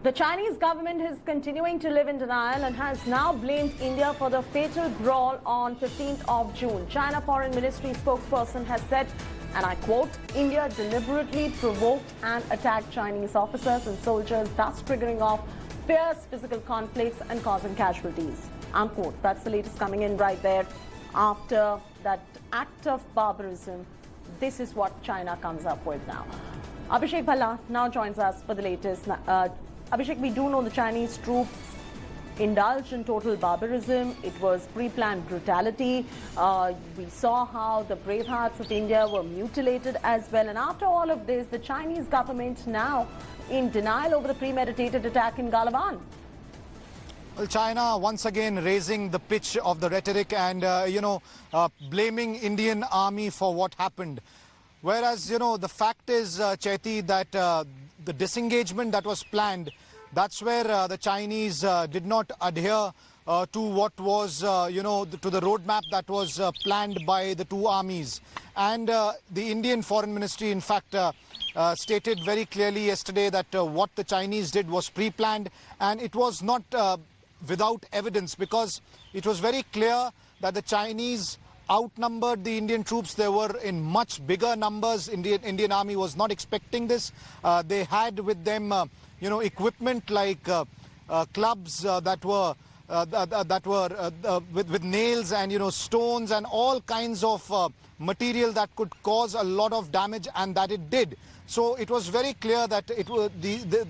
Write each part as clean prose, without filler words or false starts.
The Chinese government is continuing to live in denial and has now blamed India for the fatal brawl on 15th of June. China Foreign Ministry spokesperson has said, and I quote, India deliberately provoked and attacked Chinese officers and soldiers, thus triggering off fierce physical conflicts and causing casualties. Unquote. That's the latest coming in right there. After that act of barbarism, this is what China comes up with now. Abhishek Bhalla now joins us for the latest. Abhishek, we do know the Chinese troops indulged in total barbarism. It was pre-planned brutality. We saw how the brave hearts of India were mutilated as well. And after all of this, the Chinese government now in denial over the premeditated attack in Galwan. Well, China once again raising the pitch of the rhetoric and, blaming Indian army for what happened. Whereas, the fact is, Chaiti, that the disengagement that was planned, that's where the Chinese did not adhere to what was, to the roadmap that was planned by the two armies. And the Indian Foreign Ministry, in fact, stated very clearly yesterday that what the Chinese did was pre-planned, and it was not without evidence, because it was very clear that the Chinese outnumbered the Indian troops. They were in much bigger numbers. Indian army was not expecting this. They had with them, equipment like clubs that were with nails and stones and all kinds of material that could cause a lot of damage, and that it did. So it was very clear that it was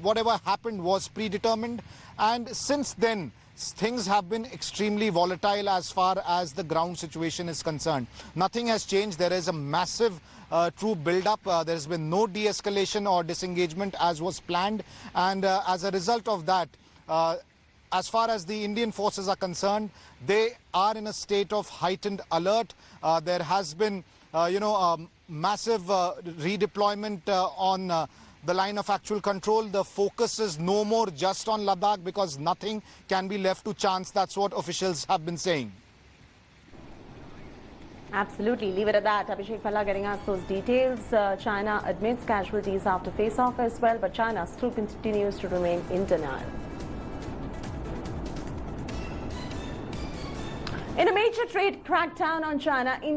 whatever happened was predetermined, and since then things have been extremely volatile as far as the ground situation is concerned. Nothing has changed. There is a massive troop build-up. There has been no de-escalation or disengagement as was planned, and as a result of that, as far as the Indian forces are concerned, they are in a state of heightened alert. There has been, massive redeployment on the line of actual control. The focus is no more just on Ladakh, because nothing can be left to chance. That's what officials have been saying. Absolutely. Leave it at that. Abhishek Bhalla getting us those details. China admits casualties after face-off as well, but China still continues to remain in denial. In a major trade crackdown on China, India